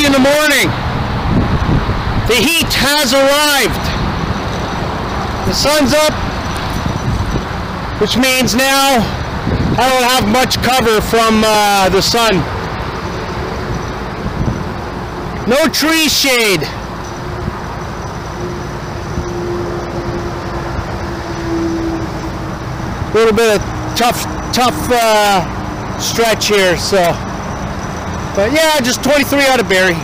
6:30 in the morning. The heat has arrived. The sun's up, which means now I don't have much cover from the sun. No tree shade. A little bit of tough stretch here, so. But yeah, just 23 out of Barrie.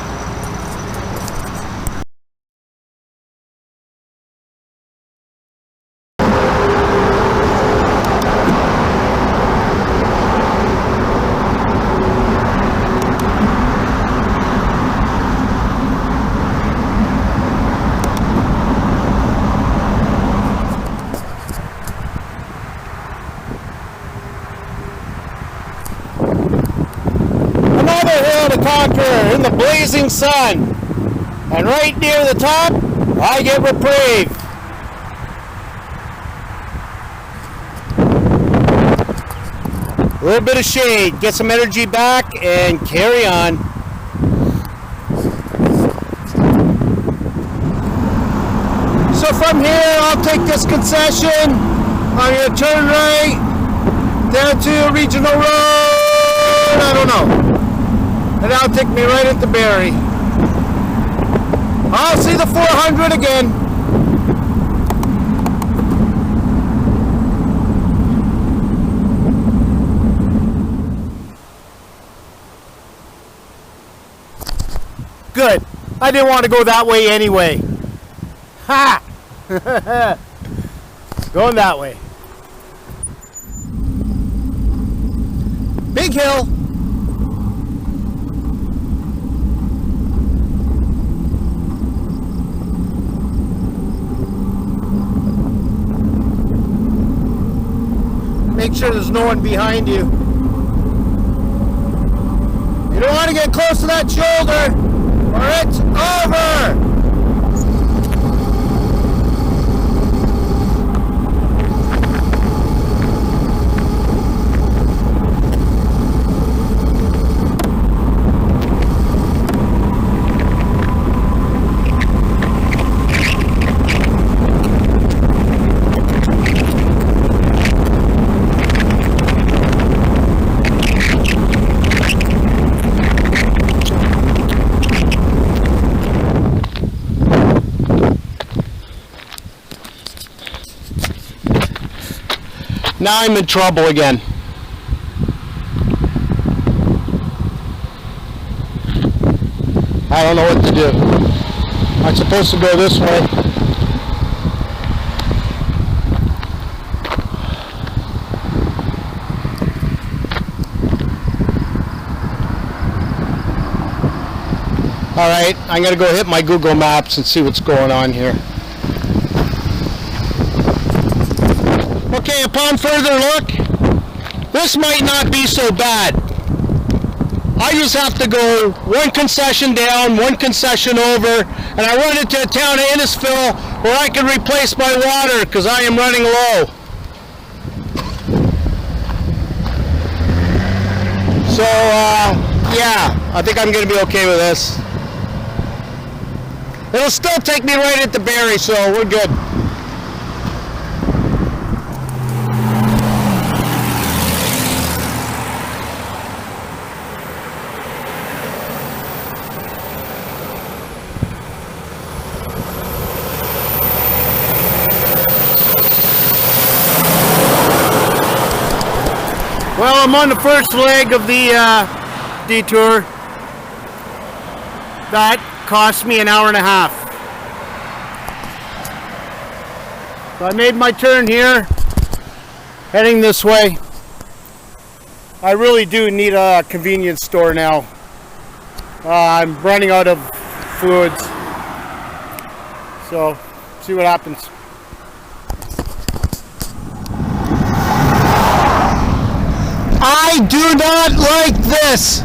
Conquer in the blazing sun, and right near the top I get reprieve. A little bit of shade, get some energy back and carry on. So from here I'll take this concession, I'm going to turn right down to a regional road, I don't know. And that'll take me right into Barrie. I'll see the 400 again. Good. I didn't want to go that way anyway. Ha! Going that way. Big hill. Make sure there's no one behind you. You don't want to get close to that shoulder or it's over. Now I'm in trouble again. I don't know what to do. I'm supposed to go this way. All right, I'm gonna go hit my Google Maps and see what's going on here. Okay, upon further look, this might not be so bad. I just have to go one concession down, one concession over, and I run into a town of Innisfil where I can replace my water because I am running low. So, yeah, I think I'm going to be okay with this. It'll still take me right into Barrie, so we're good. Well, I'm on the first leg of the detour. That cost me an hour and a half. So I made my turn here, heading this way. I really do need a convenience store now. I'm running out of fluids. So, see what happens. I do not like this.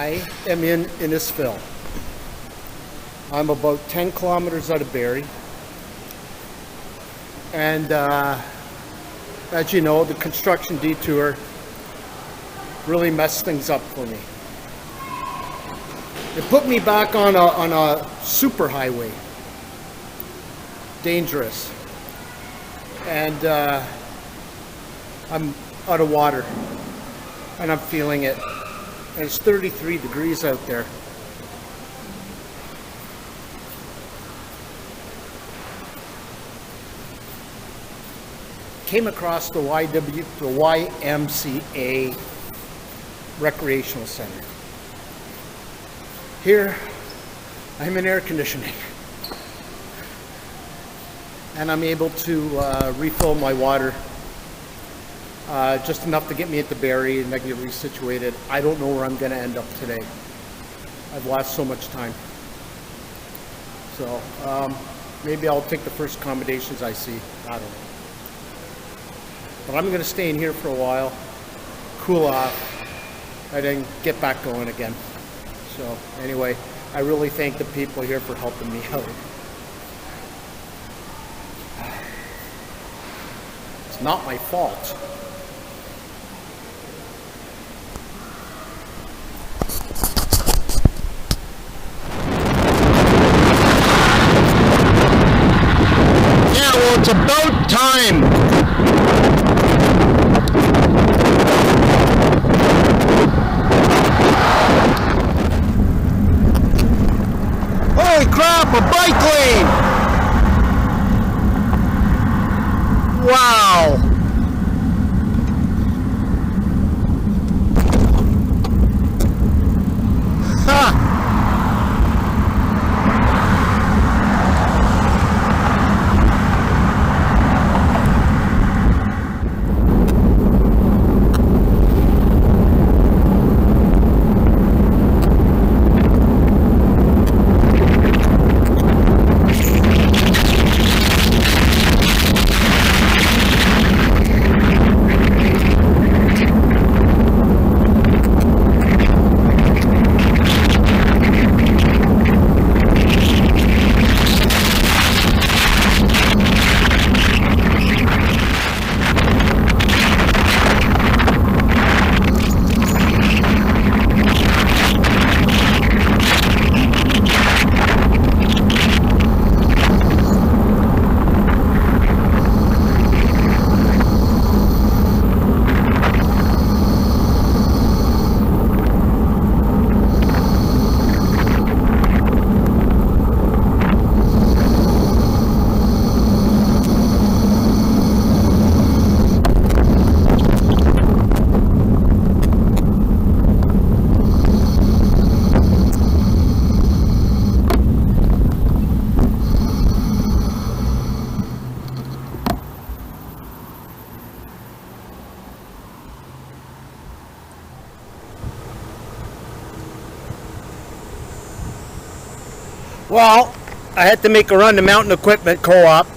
I am in Innisfil. I'm about 10 kilometers out of Barrie. And as you know, the construction detour really messed things up for me. It put me back on a super highway. Dangerous. And I'm out of water. And I'm feeling it. And it's 33 degrees out there. Came across the YMCA recreational center. Here, I'm in air conditioning. And I'm able to refill my water. Just enough to get me at the Barrie and I get resituated. I don't know where I'm going to end up today. I've lost so much time. So maybe I'll take the first accommodations I see. I don't know. But I'm going to stay in here for a while, cool off, and then get back going again. So anyway, I really thank the people here for helping me out. It's not my fault. It's about time. Holy crap, a bike lane! Wow. Ha! Well, I had to make a run to Mountain Equipment Co-op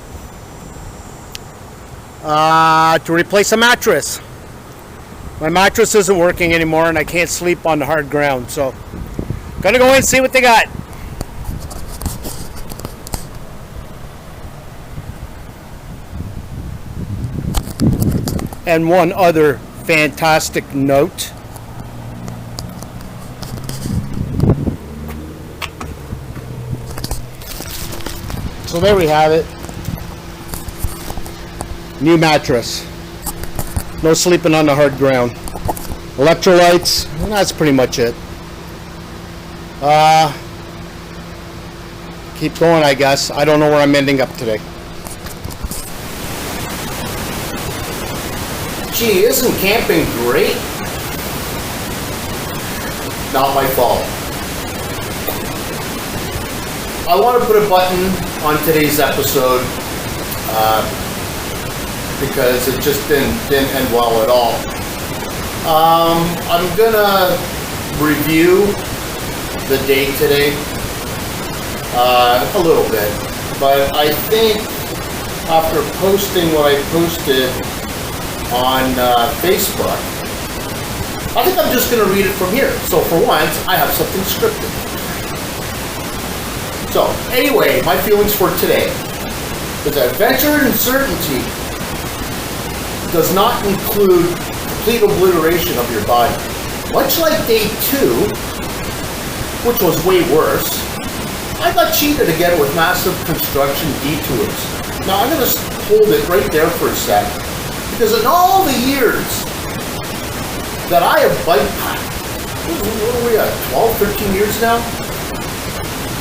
to replace a mattress. My mattress isn't working anymore and I can't sleep on the hard ground, so gotta go in and see what they got. And one other fantastic note. So there we have it. New mattress. No sleeping on the hard ground. Electrolytes, and that's pretty much it. Keep going, I guess. I don't know where I'm ending up today. Gee, isn't camping great? Not my fault. I want to put a button on today's episode because it just didn't end well at all. I'm gonna review the day today a little bit, but I think after posting what I posted on Facebook, I think I'm just going to read it from here. So for once, I have something scripted. So anyway, my feelings for today is that adventure and uncertainty does not include complete obliteration of your body. Much like day 2, which was way worse, I got cheated again with massive construction detours. Now I'm going to hold it right there for a sec, because in all the years that I have bike packed, what are we at, 12, 13 years now?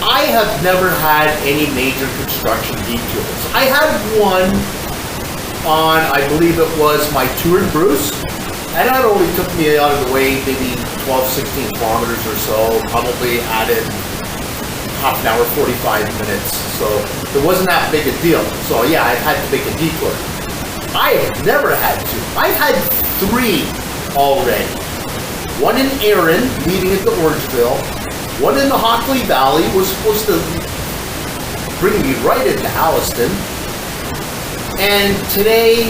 I have never had any major construction detours. I had one on, I believe it was my tour in Bruce, and that only took me out of the way maybe 12, 16 kilometers or so, probably added half an hour, 45 minutes, so it wasn't that big a deal. So yeah, I've had to make a detour. I have never had to. I've had 3 already. One in Erin, leading into Orangeville. One in the Hockley Valley, was supposed to bring me right into Alliston. And today,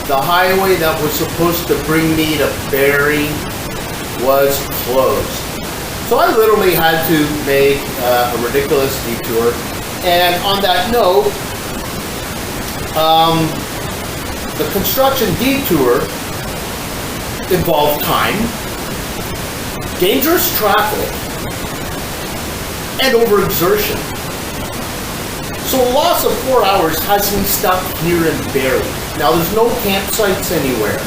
the highway that was supposed to bring me to Barrie was closed. So I literally had to make a ridiculous detour. And on that note, the construction detour involved time, dangerous traffic, and overexertion. So a loss of 4 hours has me stuck here in Barrie. Now there's no campsites anywhere,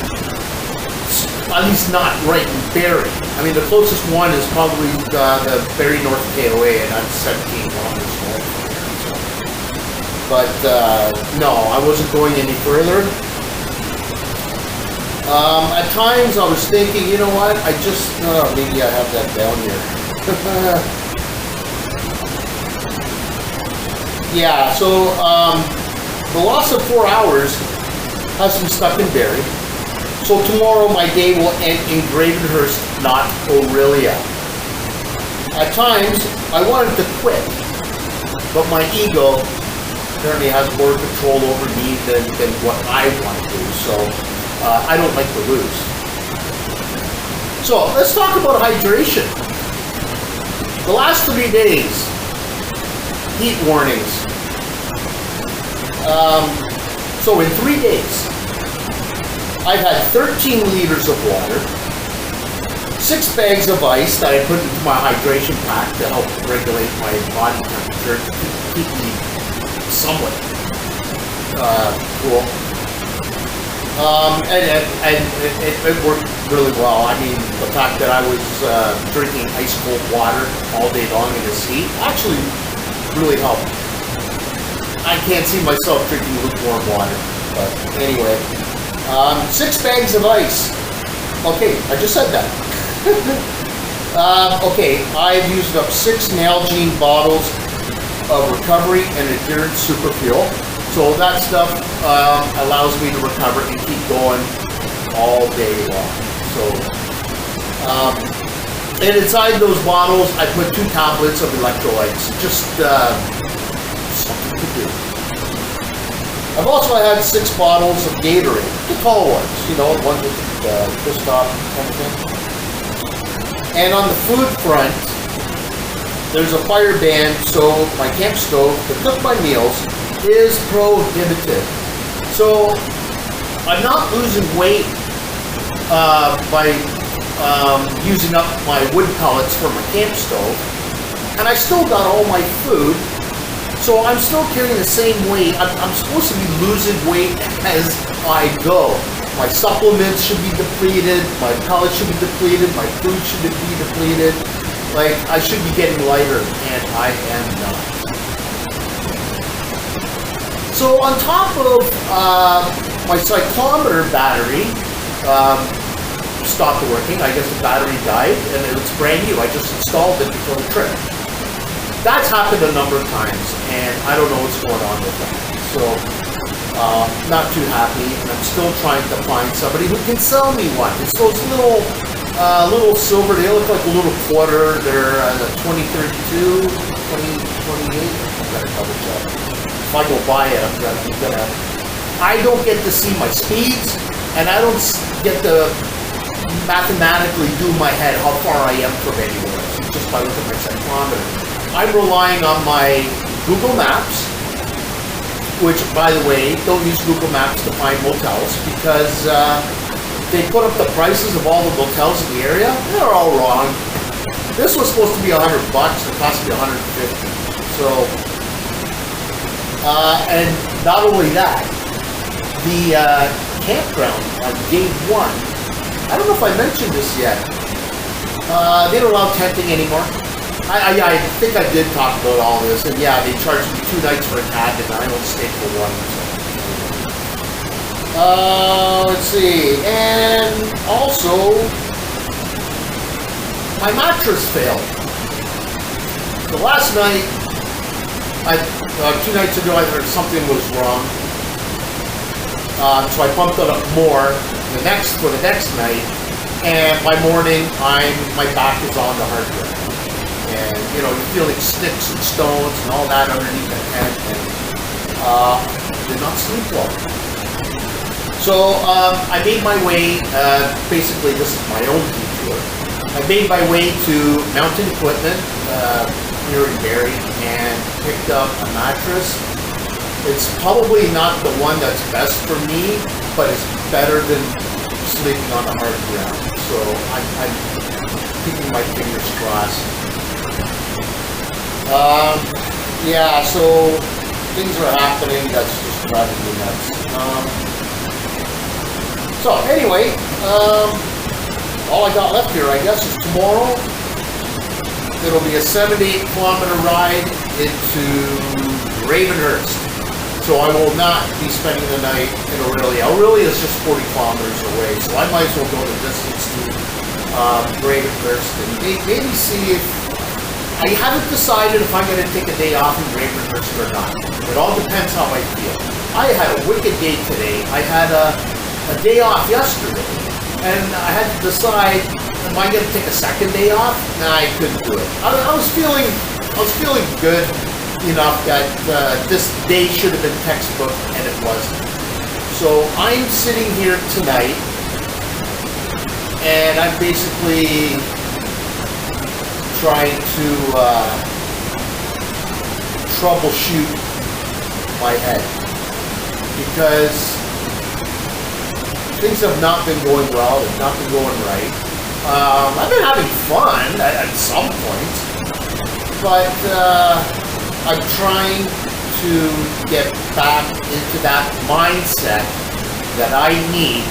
at least not right in Barrie. I mean, the closest one is probably the Barrie North KOA, and that's 17 kilometers north. But no, I wasn't going any further. At times I was thinking, you know what, maybe I have that down here. Yeah, so the loss of 4 hours has me stuck in Barrie. So tomorrow my day will end in Gravenhurst, not Orillia. At times I wanted to quit, but my ego apparently has more control over me than what I want to do. So I don't like to lose. So let's talk about hydration. The last 3 days, heat warnings. So in 3 days, I've had 13 liters of water, 6 bags of ice that I put into my hydration pack to help regulate my body temperature, to keep me somewhat cool. And it worked really well. I mean, the fact that I was drinking ice cold water all day long in this heat actually really helped. I can't see myself drinking lukewarm water, but anyway. 6 bags of ice. Okay, I just said that. Okay, I've used up 6 Nalgene bottles of recovery and adherence super fuel. So that stuff allows me to recover and keep going all day long. So, and inside those bottles, I put 2 tablets of electrolytes. Just something to do. I've also had 6 bottles of Gatorade, the tall ones, you know, the ones with the Kristoff kind of thing. And on the food front, there's a fire ban, so my camp stove to cook my meals is prohibited. So I'm not losing weight by using up my wood pellets for my camp stove, and I still got all my food. So I'm still carrying the same weight. I'm supposed to be losing weight as I go. My supplements should be depleted, my pellets should be depleted, my food should be depleted. Like, I should be getting lighter, and I am not. So on top of my cyclometer battery stopped working, I guess the battery died, and it's brand new. I just installed it before the trip. That's happened a number of times, and I don't know what's going on with that. So, not too happy, and I'm still trying to find somebody who can sell me one. It's those little silver, they look like a little quarter. They're 2032, 2028. I've got to double check. If I go buy it, I don't get to see my speeds, and I don't get to mathematically do in my head how far I am from anywhere, just by looking at my cyclometer. I'm relying on my Google Maps, which, by the way, don't use Google Maps to find motels, because they put up the prices of all the motels in the area. They're all wrong. This was supposed to be $100. It cost me $150. So, and not only that, the campground on day 1, I don't know if I mentioned this yet. They don't allow tenting anymore. I think I did talk about all this, and yeah, they charged me 2 nights for a tent, and I don't stay for 1. So. Let's see, and also, my mattress failed. The last night, 2 nights ago, I heard something was wrong, so I bumped it up more for the next night, and by morning, my back is on the hard drive. And, you know, you're feeling sticks and stones and all that underneath the tent, and did not sleep well. So I made my way, basically this is my own detour, I made my way to Mountain Equipment here in Barrie and picked up a mattress. It's probably not the one that's best for me, but it's better than sleeping on the hard ground. So I'm keeping my fingers crossed. Yeah, so things are happening that's just driving me nuts. So anyway, all I got left here, I guess, is tomorrow. It'll be a 7 to 8 kilometer ride into Ravenhurst. So I will not be spending the night in Orillia. Orillia is just 40 kilometers away, so I might as well go the distance to Ravenhurst and maybe see if I haven't decided if I'm going to take a day off in Ravenhurst or not. It all depends how I feel. I had a wicked day today. I had a day off yesterday, and I had to decide, am I going to take a second day off? Nah, I couldn't do it. I was feeling good enough that this day should have been textbook, and it wasn't. So I'm sitting here tonight, and I'm basically trying to troubleshoot my head, because things have not been going well, they've not been going right. I've been having fun at some point, but I'm trying to get back into that mindset that I need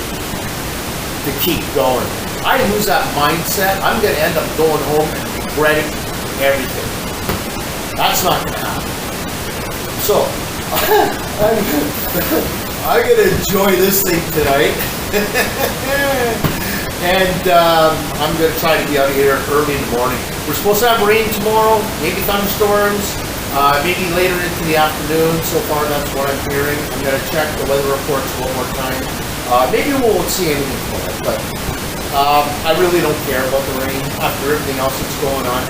to keep going. I lose that mindset, I'm going to end up going home and regretting everything. That's not going to happen. So, I'm going to enjoy this thing tonight. And I'm going to try to be out of here early in the morning. We're supposed to have rain tomorrow, maybe thunderstorms, maybe later into the afternoon. So far, that's what I'm hearing. I'm going to check the weather reports one more time. Maybe we won't see anything tomorrow, but I really don't care about the rain after everything else that's going on.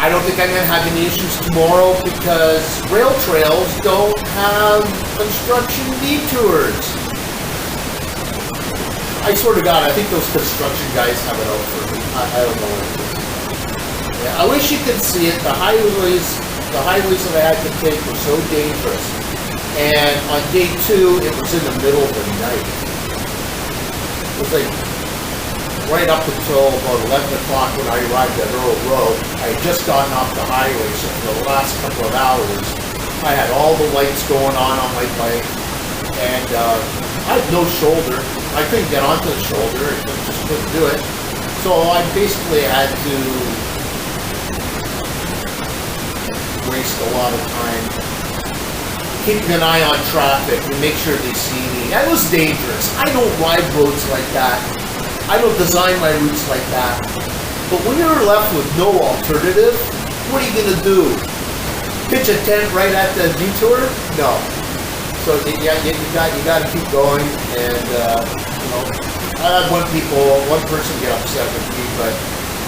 I don't think I'm going to have any issues tomorrow because rail trails don't have construction detours. I swear to God, I think those construction guys have it out for me. I don't know what it is. Yeah, I wish you could see it. The highways that I had to take were so dangerous. And on day 2, it was in the middle of the night. It was like right up until about 11 o'clock when I arrived at Earl Road. I had just gotten off the highway, so for the last couple of hours, I had all the lights going on my bike, and I had no shoulder. I couldn't get onto the shoulder, I just couldn't do it. So I basically had to waste a lot of time keeping an eye on traffic and make sure they see me. That was dangerous. I don't ride roads like that. I don't design my routes like that. But when you're left with no alternative, what are you going to do? Pitch a tent right at the detour? No. So you got to keep going. And I had one person get upset with me, but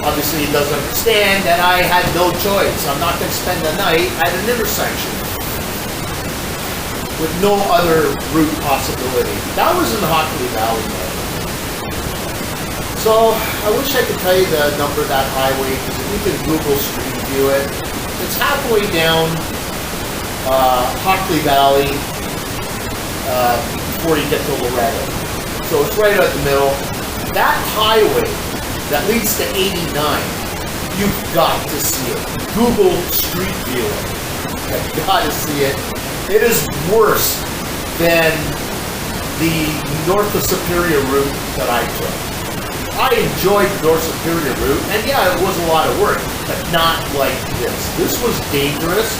obviously he doesn't understand that I had no choice. I'm not going to spend the night at an intersection with no other route possibility. That was in the Hockley Valley, though. So I wish I could tell you the number of that highway, because if you can Google Street View it, it's halfway down Hockley Valley before you get to Loretto. So it's right out the middle. That highway that leads to 89, you've got to see it. Google Street View it. You've got to see it. It is worse than the North of Superior route that I took. I enjoyed the North Superior route, and yeah, it was a lot of work, but not like this. This was dangerous,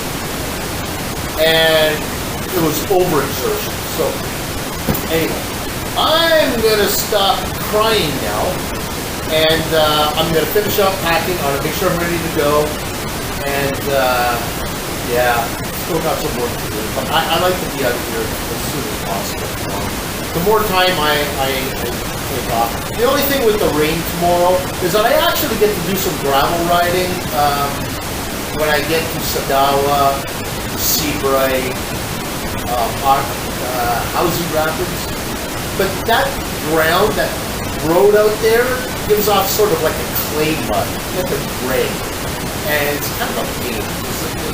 and it was overexertion. So, anyway, I'm gonna stop crying now, and I'm gonna finish up packing. I'm gonna make sure I'm ready to go, and yeah, still got some work to do, but I like to be out of here as soon as possible. The more time I take off. The only thing with the rain tomorrow is that I actually get to do some gravel riding when I get to Sadawa, Seabright, Housing Rapids. But that ground, that road out there, gives off sort of like a clay mud, like a gray. And it's kind of a pain.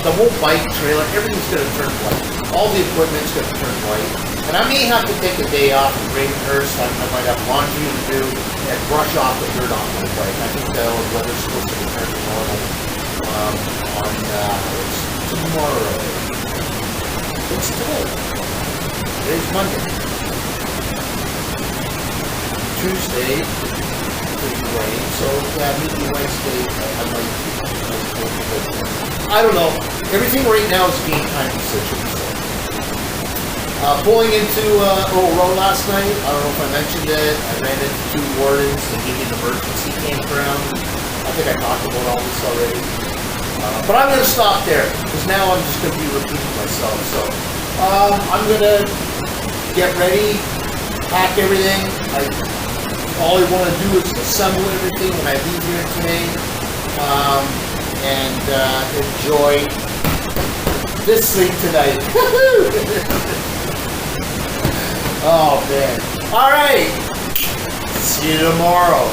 The whole bike trailer, everything's going to turn white. All the equipment's going to turn white. And I may have to take a day off and rain first. I might have laundry to do and brush off the dirt off my bike. I think the weather's supposed to return to normal on tomorrow. It's today. Today's Monday. Tuesday, pretty rain. So maybe Wednesday I might. I don't know. Everything right now is game time decisions. Pulling into Earl Road last night, I don't know if I mentioned it, I ran into 2 wardens, they gave me an emergency campground. I think I talked about all this already. But I'm going to stop there, because now I'm just going to be repeating myself. So I'm going to get ready, pack everything. All I want to do is assemble everything when I leave here today, and enjoy this thing tonight. Oh man. All right. See you tomorrow.